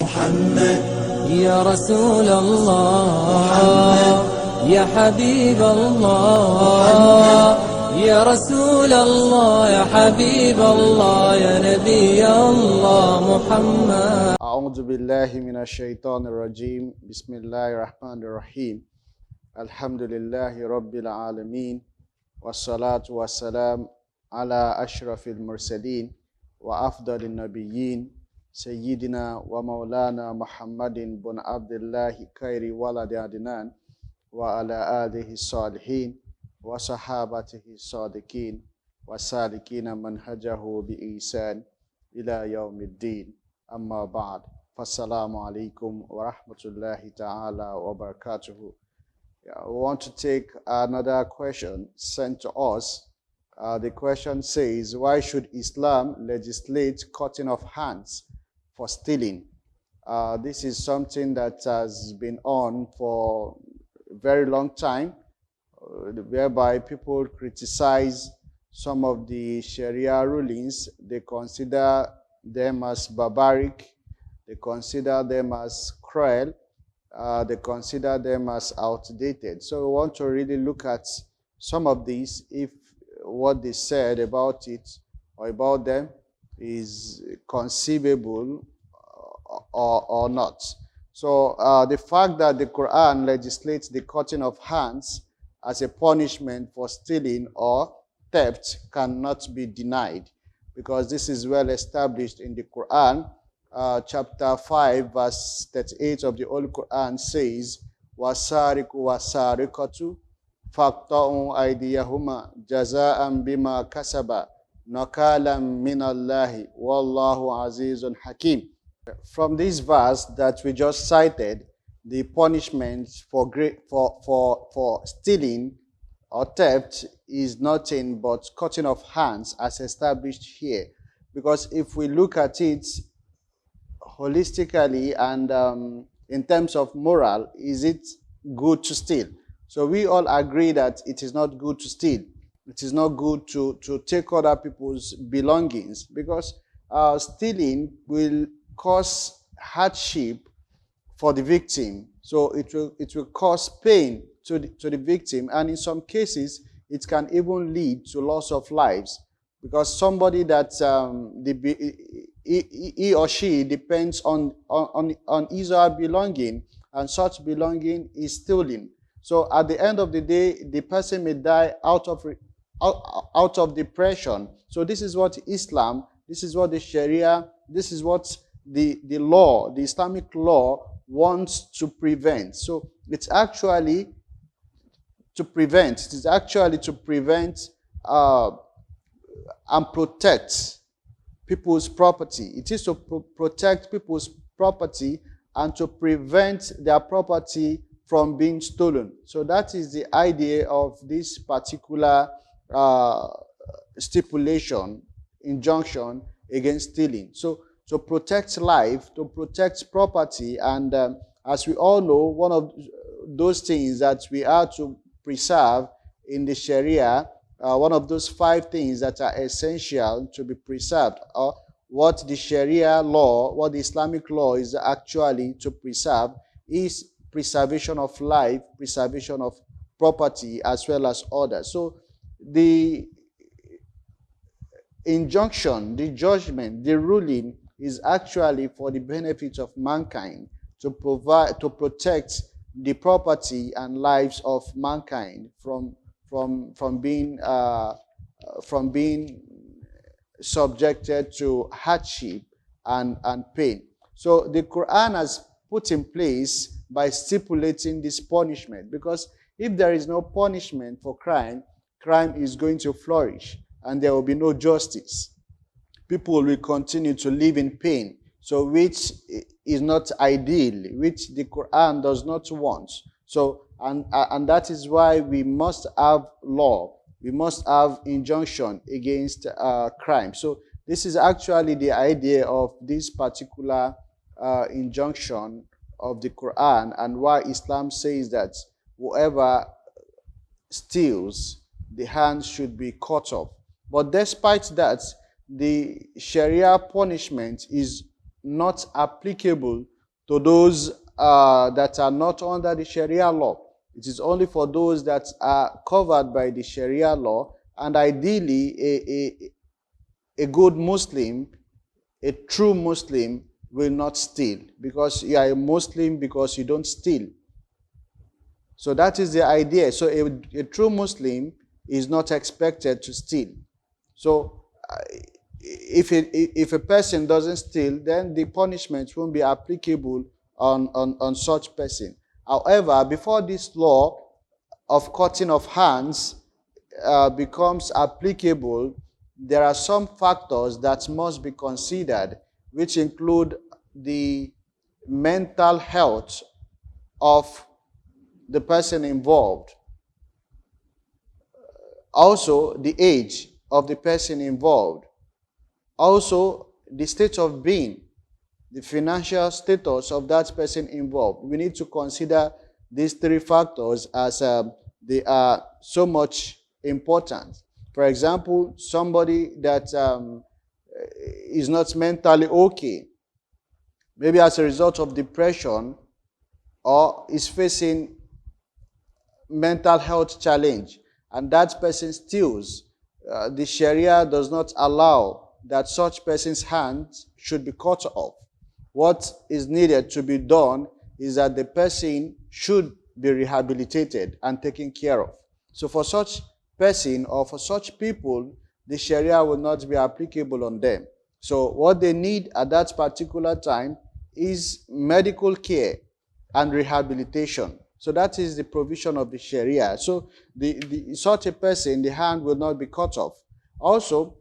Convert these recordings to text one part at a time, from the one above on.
محمد يا رسول الله يا حبيب الله يا رسول الله يا حبيب الله يا نبي الله محمد. أعوذ بالله من الشيطان الرجيم. بسم الله الرحمن الرحيم. الحمد لله رب العالمين والصلاة والسلام على أشرف المرسلين وأفضل النبيين سيدنا ومولانا محمد بن عبد الله خير ولد عدنان وعلى آله الصالحين وصحابته الصادقين وسالكين منهجه بإحسان إلى يوم الدين. أما بعد فالسلام عليكم ورحمة الله تعالى وبركاته. We want to take another question sent to us. The question says, why should Islam legislate cutting of hands for stealing? This is something that has been on for a very long time, whereby people criticize some of the Sharia rulings. They consider them as barbaric, they consider them as cruel, they consider them as outdated. So we want to really look at some of these, if what they said about it or about them is conceivable or not. So the fact that the Quran legislates the cutting of hands as a punishment for stealing or theft cannot be denied, because this is well established in the Quran. Chapter 5 verse 38 of the Holy Quran says, وَسَارِقُ وَسَارِقَةُ فَاقْطَعُوا أَيْدِيَهُمَا جَزَاءً بِمَا كَسَبَا نَكَالًا مِنَ اللَّهِ وَاللَّهُ عَزِيزٌ حَكِيمٌ. From this verse that we just cited, the punishment for stealing or theft is nothing but cutting of hands as established here. Because if we look at it holistically and in terms of moral, is it good to steal? So we all agree that it is not good to steal. It is not good to take other people's belongings, because stealing will cause hardship for the victim. So it will cause pain to the victim, and in some cases it can even lead to loss of lives, because somebody that he or she depends on his or her belonging, and such belonging is stolen. So at the end of the day, the person may die out of depression. So this is what Islam, this is what the Sharia, this is what the law, the Islamic law wants to prevent. So it's actually to prevent. It is actually to prevent and protect people's property. It is to protect people's property and to prevent their property from being stolen. So that is the idea of this particular stipulation, injunction against stealing. So to protect life, to protect property, and as we all know, one of those things that we are to preserve in the Sharia, one of those 5 things that are essential to be preserved, or what the Sharia law, what the Islamic law is actually to preserve, is preservation of life, preservation of property, as well as others. So the injunction, the judgment, the ruling is actually for the benefit of mankind, to protect the property and lives of mankind from being subjected to hardship and pain. So the Quran has put in place by stipulating this punishment, because if there is no punishment for crime, crime is going to flourish and there will be no justice. People will continue to live in pain, so which is not ideal, which the Quran does not want. So and that is why we must have law, we must have injunction against crime. So this is actually the idea of this particular injunction of the Quran, and why Islam says that whoever steals, the hands should be cut off. But despite that, the Sharia punishment is not applicable to those that are not under the Sharia law. It is only for those that are covered by the Sharia law, and ideally a good Muslim, a true Muslim, will not steal, because you are a Muslim because you don't steal. So that is the idea. So a true Muslim is not expected to steal. So if a person doesn't steal, then the punishment won't be applicable on such person. However, before this law of cutting of hands becomes applicable, there are some factors that must be considered, which include the mental health of the person involved, also the age of the person involved, also the state of being, the financial status of that person involved. We need to consider these three factors as they are so much important. For example, somebody that is not mentally okay, maybe as a result of depression, or is facing mental health challenge, and that person steals, the Sharia does not allow that such person's hands should be cut off. What is needed to be done is that the person should be rehabilitated and taken care of. So for such person or for such people, the Sharia will not be applicable on them. So what they need at that particular time is medical care and rehabilitation. So that is the provision of the Sharia. So such a person, the hand will not be cut off. Also,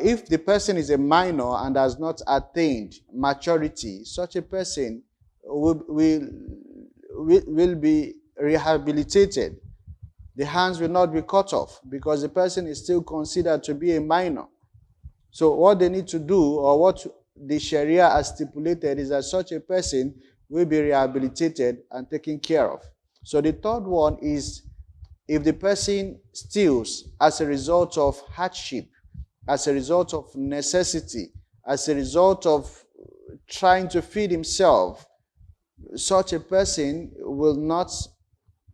if the person is a minor and has not attained maturity, such a person will be rehabilitated. The hands will not be cut off because the person is still considered to be a minor. So what they need to do, or what the Sharia has stipulated, is that such a person will be rehabilitated and taken care of. So the third one is if the person steals as a result of hardship, as a result of necessity, as a result of trying to feed himself, such a person will not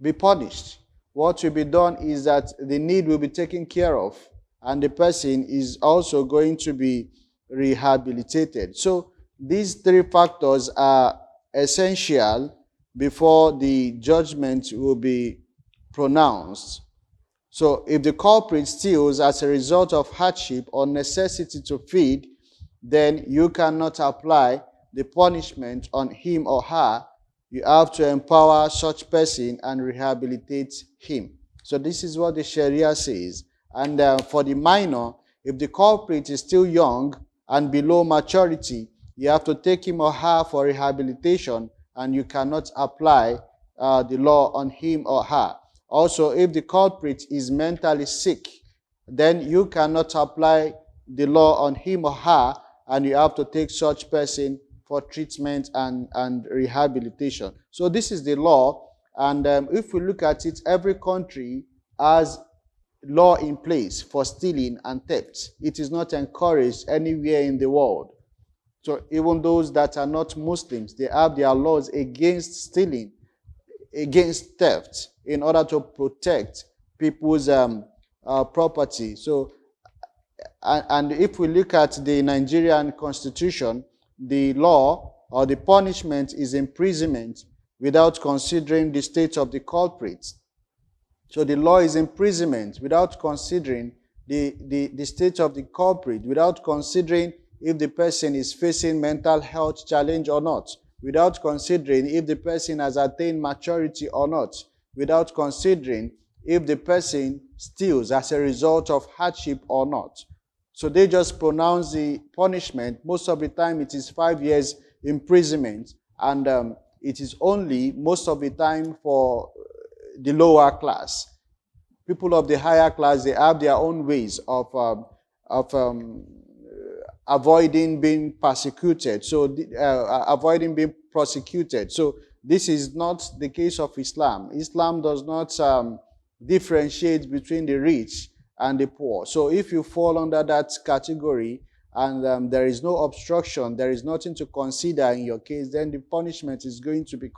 be punished. What will be done is that the need will be taken care of, and the person is also going to be rehabilitated. So these three factors are essential before the judgment will be pronounced. So if the culprit steals as a result of hardship or necessity to feed, then you cannot apply the punishment on him or her. You have to empower such person and rehabilitate him. So this is what the Sharia says. And for the minor, if the culprit is still young and below maturity, you have to take him or her for rehabilitation, and you cannot apply the law on him or her. Also, if the culprit is mentally sick, then you cannot apply the law on him or her, and you have to take such person for treatment and rehabilitation. So this is the law, and if we look at it, every country has law in place for stealing and theft. It is not encouraged anywhere in the world. So even those that are not Muslims, they have their laws against stealing, against theft, in order to protect people's property. So, and if we look at the Nigerian constitution, the law or the punishment is imprisonment without considering the state of the culprit. So the law is imprisonment without considering the state of the culprit, without considering if the person is facing mental health challenge or not, without considering if the person has attained maturity or not, without considering if the person steals as a result of hardship or not. So they just pronounce the punishment. Most of the time it is 5 years imprisonment, and it is only most of the time for the lower class. People of the higher class, they have their own ways of avoiding being persecuted, avoiding being prosecuted. So this is not the case of Islam. Islam does not differentiate between the rich and the poor. So if you fall under that category and there is no obstruction, there is nothing to consider in your case, then the punishment is going to be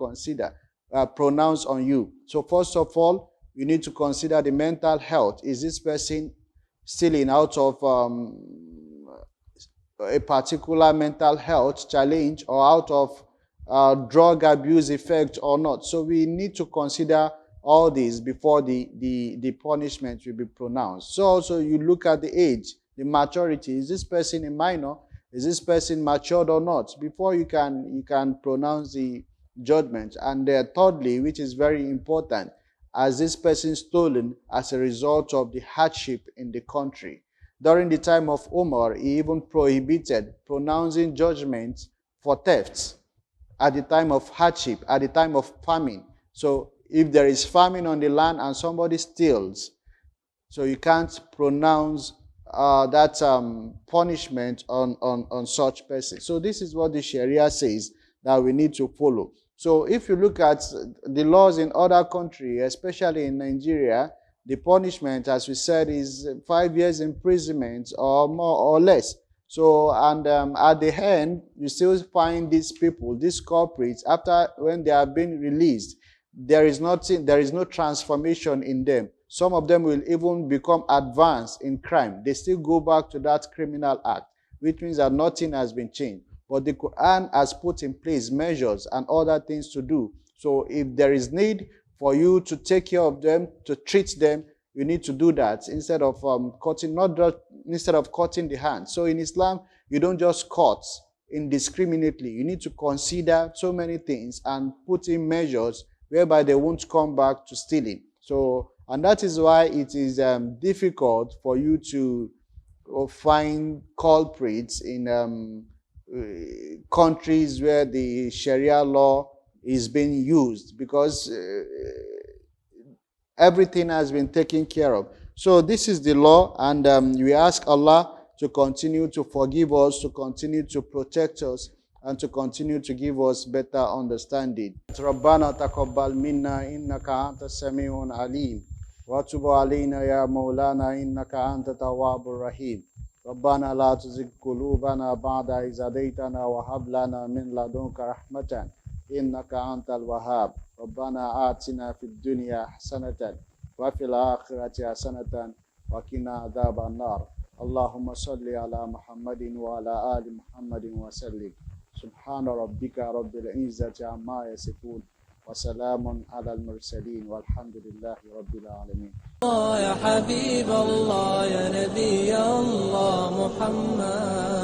pronounced on you. So first of all, you need to consider the mental health. Is this person stealing out of a particular mental health challenge or out of drug abuse effect or not? So we need to consider all these before the punishment will be pronounced. So also you look at the age, the maturity. Is this person a minor? Is this person matured or not? Before you can pronounce the judgment. And thirdly, which is very important, has this person stolen as a result of the hardship in the country? During the time of Umar, he even prohibited pronouncing judgments for thefts at the time of hardship, at the time of famine. So if there is famine on the land and somebody steals, so you can't pronounce that punishment on such person. So this is what the Sharia says that we need to follow. So if you look at the laws in other countries, especially in Nigeria, the punishment, as we said, is 5 years imprisonment or more or less. So, and at the end, you still find these people, these culprits, after when they have been released, there is no transformation in them. Some of them will even become advanced in crime. They still go back to that criminal act, which means that nothing has been changed. But the Quran has put in place measures and other things to do. So if there is need for you to take care of them, to treat them, you need to do that instead of cutting the hand. So in Islam, you don't just cut indiscriminately. You need to consider so many things and put in measures whereby they won't come back to stealing. So, and that is why it is difficult for you to find culprits in countries where the Sharia law is being used, because everything has been taken care of. So this is the law, and we ask Allah to continue to forgive us, to continue to protect us, and to continue to give us better understanding. ربنا تقبل منا إنك أنت السميع العليم وتب علينا يا مولانا إنك أنت التواب الرحيم. ربنا لا تزغ قلوبنا بعد إذ هديتنا وهب لنا من لدنك رحمة إنك أنت الوهاب. ربنا آتنا في الدنيا حسنة وفي الآخرة حسنة وقنا عذاب النار. اللهم صل على محمد وعلى آل محمد وسلم. سبحان ربك رب العزة عما يصفون وسلام على المرسلين والحمد لله رب العالمين. يا حبيب الله يا نبي الله محمد.